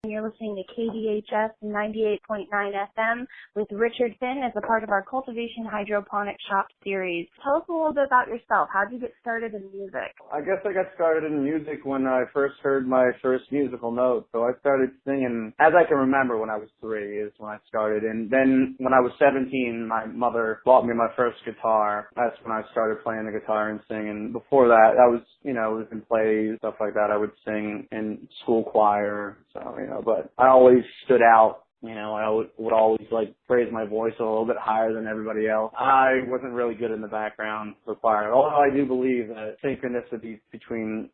You're listening to KDHS 98.9 FM with Richard Finn as a part of our Cultivation Hydroponic Shoppe Series. Tell us a little bit about yourself. How did you get started in music? I guess I got started in music when I first heard my first musical note. So I started singing, as I can remember, when I was 3 is when I started. And then when I was 17, my mother bought me my first guitar. That's when I started playing the guitar and singing. Before that, I was, it was in plays, stuff like that. I would sing in school choir. So, but I always stood out. I would always raise my voice a little bit higher than everybody else. I wasn't really good in the background for choir, although I do believe that synchronicity between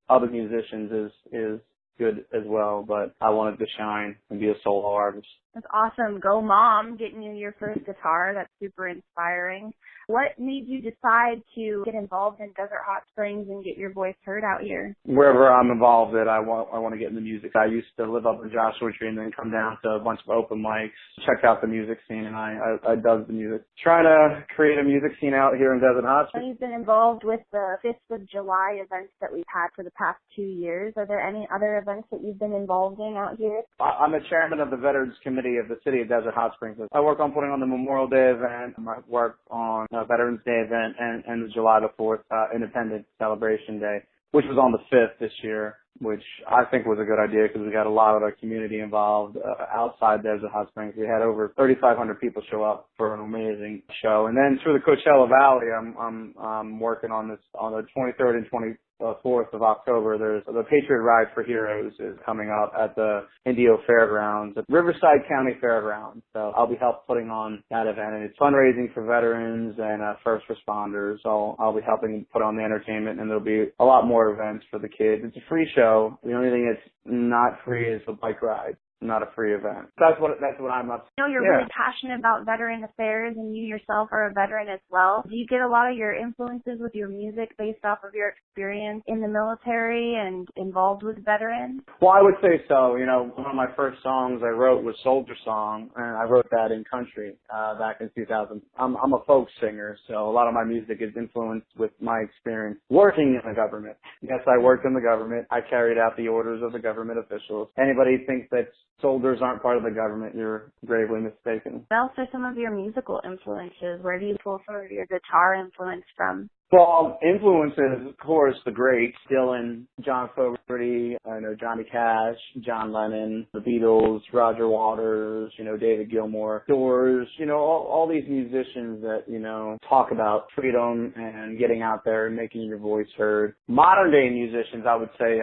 other musicians is good as well, but I wanted to shine and be a solo artist. That's awesome. Go Mom, getting you your first guitar. That's super inspiring. What made you decide to get involved in Desert Hot Springs and get your voice heard out here? Wherever I'm involved in, I want to get in the music. I used to live up in Joshua Tree and then come down to a bunch of open mics, check out the music scene, and I dug the music. Trying to create a music scene out here in Desert Hot Springs. You've been involved with the 5th of July events that we've had for the past 2 years. Are there any other events that you've been involved in out here? I'm the chairman of the Veterans Committee of the City of Desert Hot Springs. I work on putting on the Memorial Day event. I work on Veterans Day event and the July the 4th Independence Celebration Day, which was on the 5th this year, which I think was a good idea because we got a lot of our community involved outside Desert Hot Springs. We had over 3,500 people show up for an amazing show. And then through the Coachella Valley, I'm working on this on the 23rd and 24th of October. There's the Patriot Ride for Heroes is coming up at the Indio Fairgrounds, at Riverside County Fairgrounds. So I'll be putting on that event, and it's fundraising for veterans and first responders. So I'll be helping put on the entertainment, and there'll be a lot more events for the kids. It's a free show. The only thing that's not free is the bike ride. Not a free event. That's what I'm up to. You're really passionate about veteran affairs, and you yourself are a veteran as well. Do you get a lot of your influences with your music based off of your experience in the military and involved with veterans? Well, I would say so. One of my first songs I wrote was Soldier Song, and I wrote that in country back in 2000. I'm a folk singer, so a lot of my music is influenced with my experience working in the government. Yes, I worked in the government. I carried out the orders of the government officials. Anybody thinks that soldiers aren't part of the government, you're gravely mistaken. What else are some of your musical influences? Where do you pull some of your guitar influence from? Well, influences, of course, the greats, Dylan, John Fogerty, Johnny Cash, John Lennon, the Beatles, Roger Waters, David Gilmour, Doors, all these musicians that, talk about freedom and getting out there and making your voice heard. Modern day musicians, I would say,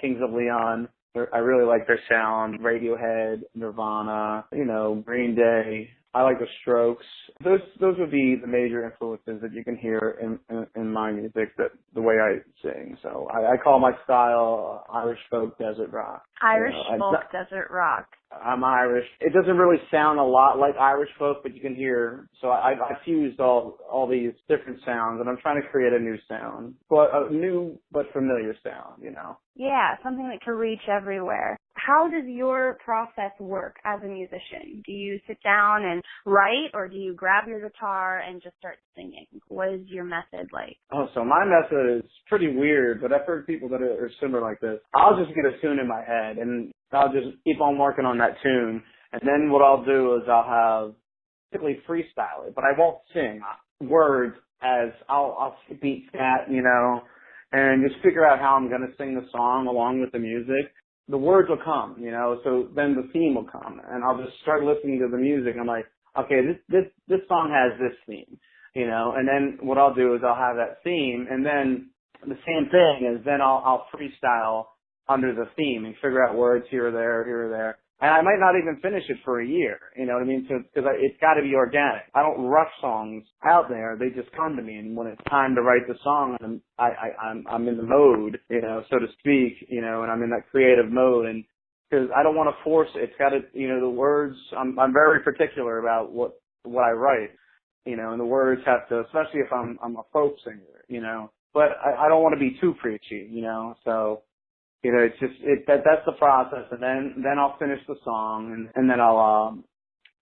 Kings of Leon. I really like their sound. Radiohead, Nirvana, Green Day. I like the Strokes. Those would be the major influences that you can hear in my music, the way I sing. So I call my style Irish folk desert rock. Irish folk desert rock. I'm Irish. It doesn't really sound a lot like Irish folk, but you can hear. So I fused all these different sounds, and I'm trying to create a new sound, but a new but familiar sound. Yeah, something that can reach everywhere. How does your process work as a musician? Do you sit down and write, or do you grab your guitar and just start singing? What is your method like? Oh, so my method is pretty weird, but I've heard people that are similar like this. I'll just get a tune in my head, and I'll just keep on working on that tune. And then what I'll do is I'll have typically freestyle it, but I won't sing words as I'll beat that, and just figure out how I'm going to sing the song along with the music. The words will come, so then the theme will come, and I'll just start listening to the music. I'm like, okay, this song has this theme, and then what I'll do is I'll have that theme, and then the same thing is then I'll freestyle under the theme and figure out words here or there. And I might not even finish it for a year, you know what I mean? So, because it's got to be organic. I don't rush songs out there; they just come to me. And when it's time to write the song, I'm in the mode, so to speak, and I'm in that creative mode. And because I don't want to force it, it's got to, the words. I'm very particular about what I write, and the words have to, especially if I'm a folk singer, But I don't want to be too preachy, So. It's just that's the process, and then I'll finish the song, and then I'll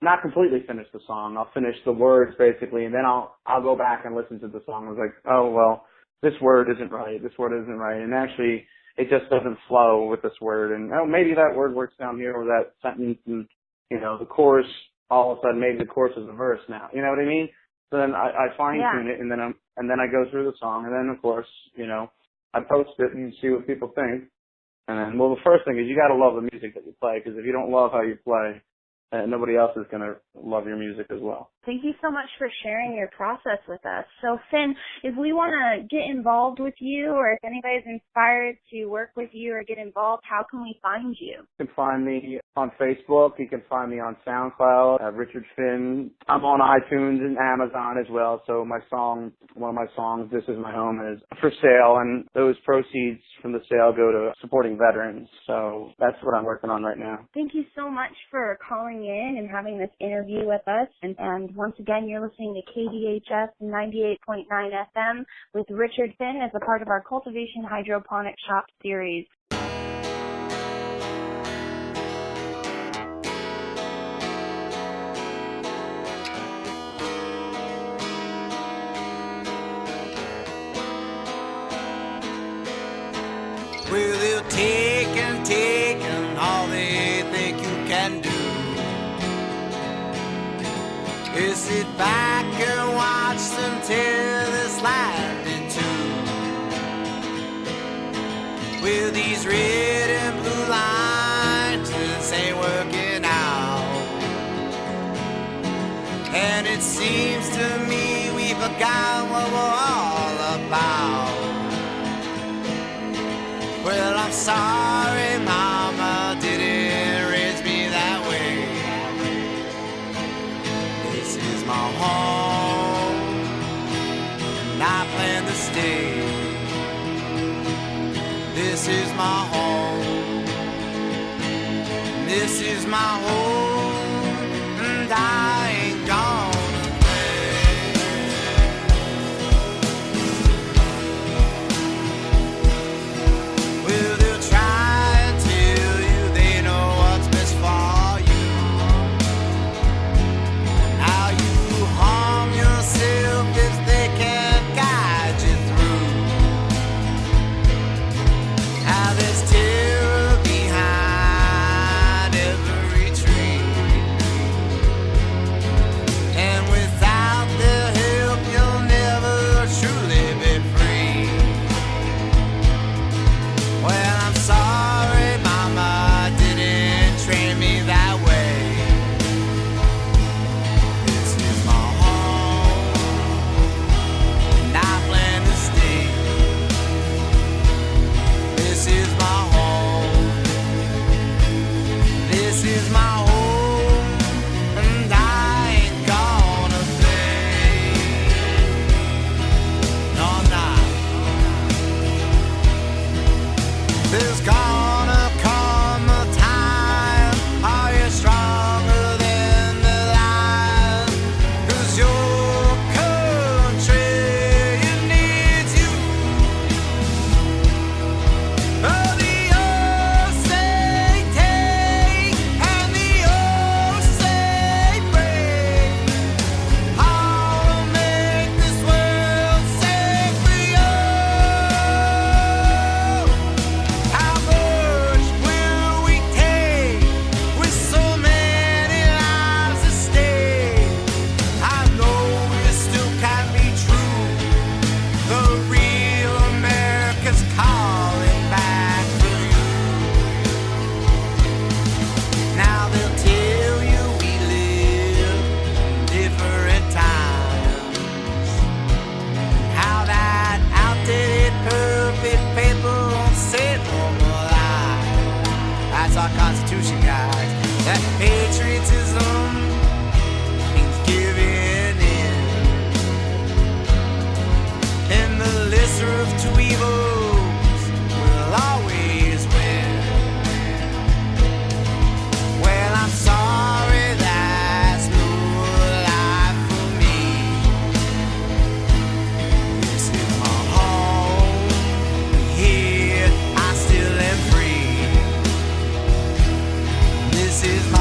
not completely finish the song. I'll finish the words basically, and then I'll go back and listen to the song. I was like, oh well, this word isn't right, and actually it just doesn't flow with this word. And oh, maybe that word works down here or that sentence, and the chorus, all of a sudden maybe the chorus is a verse now. You know what I mean? So then I fine tune it, and then I go through the song, and then of course, I post it and see what people think. And then, well, the first thing is you got to love the music that you play, because if you don't love how you play, nobody else is going to love your music as well. Thank you so much for sharing your process with us. So, Finn, if we want to get involved with you, or if anybody's inspired to work with you or get involved, how can we find you? You can find me on Facebook. You can find me on SoundCloud, Richard Finn. I'm on iTunes and Amazon as well. So one of my songs, This Is My Home, is for sale, and those proceeds from the sale go to supporting veterans. So that's what I'm working on right now. Thank you so much for calling in and having this interview with us. And once again, you're listening to KDHS 98.9 FM with Richard Finn as a part of our Cultivation Hydroponic Shoppe Series. Well, they'll take and all they think you can do is sit back and watch them tear this land in two. With these red and blue lines, this ain't working out. And it seems to me we forgot what we're all about. Well, I'm sorry, Mama didn't raise me that way. This is my home, and I plan to stay. This is my home, this is my home, and I ain't gone. This is my